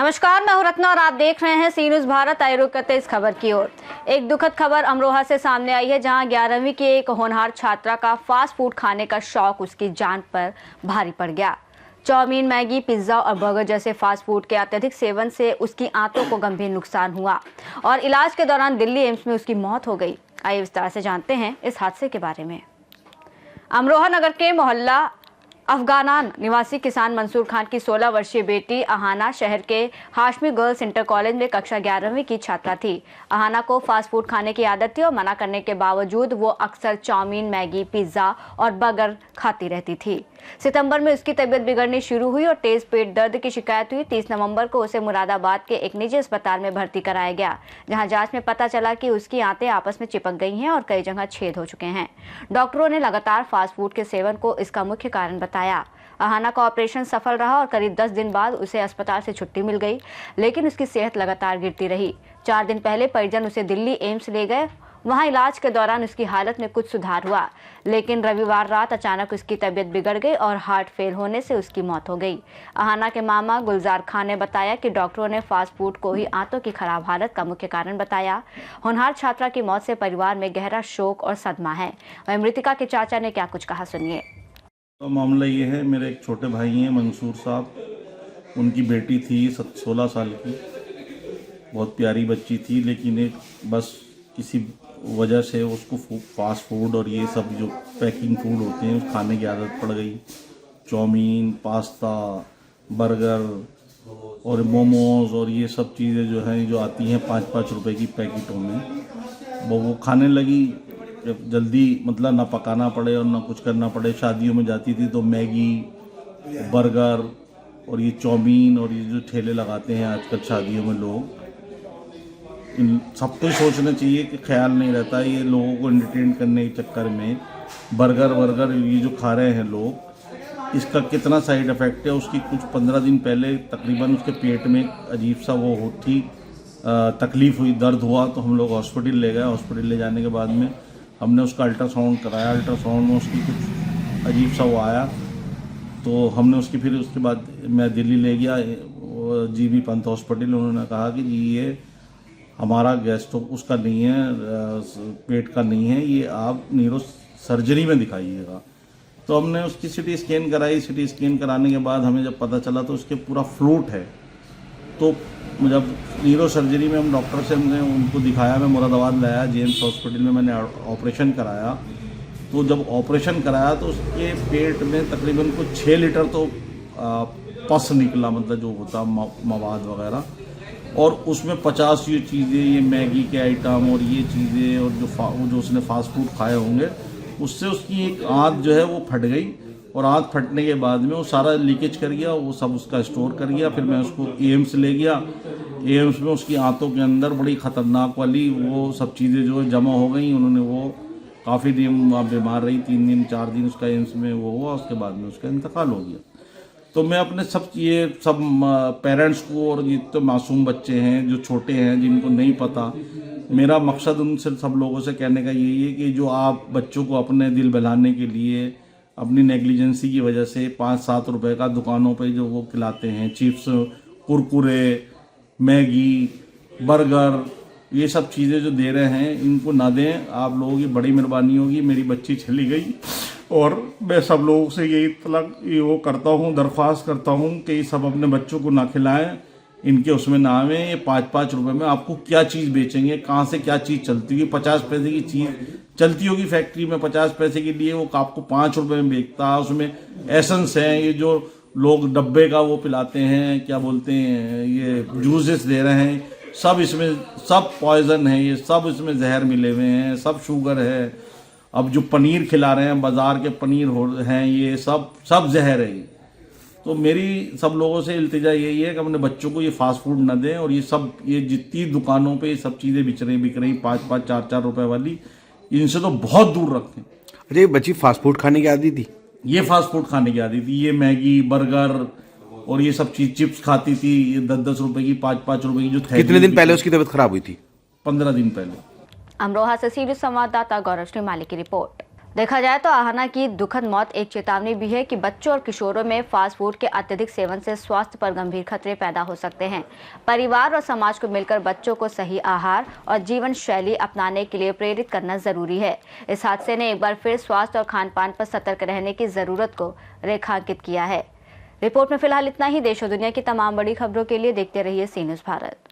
नमस्कार, मैं हूं रत्ना और आप देख रहे हैं सी न्यूज़ भारत। आए रुख करते इस खबर की ओर। एक दुखद खबर अमरोहा से सामने आई है, जहां 11वीं की एक होनहार छात्रा का फास्ट फूड खाने का शौक उसकी जान पर भारी पड़ गया। चाउमीन, मैगी, पिज्जा और बर्गर जैसे फास्ट फूड के अत्यधिक सेवन से उसकी आंतों को गंभीर नुकसान हुआ और इलाज के दौरान दिल्ली एम्स में उसकी मौत हो गई। आइए विस्तार से जानते हैं इस हादसे के बारे में। अमरोहा नगर के मोहल्ला अफगानान निवासी किसान मंसूर खान की 16 वर्षीय बेटी अहाना शहर के हाशमी गर्ल्स इंटर कॉलेज में कक्षा 11वीं की छात्रा थी। अहाना को फास्ट फूड खाने की आदत थी और मना करने के बावजूद वो अक्सर चाउमीन, मैगी, पिज्जा और बर्गर खाती रहती थी। सितंबर में उसकी तबीयत बिगड़नी शुरू हुई और तेज पेट दर्द की शिकायत हुई। 30 नवंबर को उसे मुरादाबाद के एक निजी अस्पताल में भर्ती कराया गया, जहां जांच में पता चला कि उसकी आंतें आपस में चिपक गई हैं और कई जगह छेद हो चुके हैं। डॉक्टरों ने लगातार फास्ट फूड के सेवन को इसका मुख्य कारण बताया। अहाना का ऑपरेशन सफल रहा और करीब 10 दिन बाद उसे अस्पताल से छुट्टी मिल गई, लेकिन उसकी सेहत लगातार गिरती रही। 4 दिन पहले परिजन उसे दिल्ली एम्स ले गए। वहां इलाज के दौरान उसकी हालत में कुछ सुधार हुआ, लेकिन रविवार रात अचानक उसकी तबीयत बिगड़ गई और हार्ट फेल होने से उसकी मौत हो गई। अहाना के मामा गुलजार खान ने बताया कि डॉक्टरों ने फास्ट फूड को ही आंतों की खराब हालत का मुख्य कारण बताया। होनहार छात्रा की मौत से परिवार में गहरा शोक और सदमा है। वहीं मृतिका के चाचा ने क्या कुछ कहा, सुनिए। तो मामला ये है, मेरे एक छोटे भाई हैं मंसूर साहब, उनकी बेटी थी 16 साल की, बहुत प्यारी बच्ची थी, लेकिन एक बस किसी वजह से उसको फास्ट फूड और ये सब जो पैकिंग फूड होते हैं उस खाने की आदत पड़ गई। चाउमीन, पास्ता, बर्गर और मोमोज और ये सब चीज़ें जो हैं जो आती हैं 5-5 रुपए की पैकेटों में, वो खाने लगी। जब जल्दी मतलब ना पकाना पड़े और ना कुछ करना पड़े। शादियों में जाती थी तो मैगी, बर्गर और ये चाउमीन और ये जो ठेले लगाते हैं आजकल शादियों में लोग, इन सबको सोचना चाहिए कि ख्याल नहीं रहता ये लोगों को एंटरटेन करने के चक्कर में बर्गर ये जो खा रहे हैं लोग, इसका कितना साइड इफ़ेक्ट है। उसकी कुछ 15 दिन पहले तकरीबन उसके पेट में अजीब सा वो होती तकलीफ़ हुई, दर्द हुआ, तो हम लोग हॉस्पिटल ले गए। हॉस्पिटल ले जाने के बाद में हमने उसका अल्ट्रासाउंड कराया। अल्ट्रासाउंड में उसकी कुछ अजीब सा वो आया, तो हमने उसकी फिर उसके बाद मैं दिल्ली ले गया जीबी पंत हॉस्पिटल। उन्होंने कहा कि जी ये हमारा गैस्ट्रो उसका नहीं है, पेट का नहीं है, ये आप न्यूरो सर्जरी में दिखाइएगा। तो हमने उसकी सिटी स्कैन कराई। सिटी स्कैन कराने के बाद हमें जब पता चला तो उसके पूरा फ्लूट है। तो जब न्यूरो सर्जरी में हम डॉक्टर से हमने उनको दिखाया, मैं मुरादाबाद लाया, जेम्स हॉस्पिटल में मैंने ऑपरेशन कराया। तो जब ऑपरेशन कराया तो उसके पेट में तकरीबन कुछ 6 लीटर तो पस निकला, मतलब जो होता मवाद वगैरह, और उसमें 50 ये चीज़ें, ये मैगी के आइटम और ये चीज़ें और जो उसने फास्ट फूड खाए होंगे, उससे उसकी एक आंत जो है वो फट गई। और आंत फटने के बाद में वो सारा लीकेज कर गया, वो सब उसका स्टोर कर गया। फिर मैं उसको एम्स ले गया। एम्स में उसकी आंतों के अंदर बड़ी ख़तरनाक वाली वो सब चीज़ें जो जमा हो गई। उन्होंने वो काफ़ी दिन बीमार रही, 3 दिन 4 दिन उसका एम्स में वो हुआ। उसके बाद में उसका इंतकाल हो गया। तो मैं अपने ये सब पेरेंट्स को और ये तो मासूम बच्चे हैं जो छोटे हैं जिनको नहीं पता, मेरा मकसद उनसे सब लोगों से कहने का यही है कि जो आप बच्चों को अपने दिल बहलाने के लिए अपनी नेग्लिजेंसी की वजह से 5-7 रुपए का दुकानों पे जो वो खिलाते हैं, चिप्स, कुरकुरे, मैगी, बर्गर, ये सब चीज़ें जो दे रहे हैं, इनको ना दें। आप लोगों की बड़ी मेहरबानी होगी। मेरी बच्ची चली गई और मैं सब लोगों से यही वो करता हूँ, दरख्वास्त करता हूँ कि ये सब अपने बच्चों को ना खिलाएं, इनके उसमें ना आवे। ये 5-5 रुपए में आपको क्या चीज़ बेचेंगे, कहाँ से क्या चीज़ चलती होगी। 50 पैसे की चीज़ चलती होगी फैक्ट्री में 50 पैसे के लिए, वो आपको 5 रुपए में बेचता है। उसमें एसेंस है, ये जो लोग डब्बे का वो पिलाते हैं, क्या बोलते हैं, ये जूसेस दे रहे हैं, सब इसमें सब पॉइजन है, ये सब इसमें जहर मिले हुए हैं, सब शुगर है। अब जो पनीर खिला रहे हैं, बाज़ार के पनीर हैं, ये सब जहर है। तो मेरी सब लोगों से इल्तिजा यही है कि अपने बच्चों को ये फास्ट फूड न दें। और ये जितनी दुकानों पे ये सब चीज़ें बिक रही 5-5, 4-4 रुपए वाली, इनसे तो बहुत दूर रखें। अरे बच्ची फास्ट फूड खाने की आदी थी, ये फास्ट फूड खाने की आदी थी, ये मैगी, बर्गर और ये सब चीज़, चिप्स खाती थी, ये 10-10 रुपए की, 5-5 रुपए की जो थैली। कितने दिन पहले उसकी तबीयत खराब हुई थी? 15 दिन पहले। अमरोहा से सी न्यूज़ संवाददाता गौरव श्रीमाली की रिपोर्ट। देखा जाए तो आहना की दुखद मौत एक चेतावनी भी है कि बच्चों और किशोरों में फास्ट फूड के अत्यधिक सेवन से स्वास्थ्य पर गंभीर खतरे पैदा हो सकते हैं। परिवार और समाज को मिलकर बच्चों को सही आहार और जीवन शैली अपनाने के लिए प्रेरित करना जरूरी है। इस हादसे ने एक बार फिर स्वास्थ्य और खान पान पर सतर्क रहने की जरूरत को रेखांकित किया है। रिपोर्ट में फिलहाल इतना ही। देश और दुनिया की तमाम बड़ी खबरों के लिए देखते रहिए सी न्यूज़ भारत।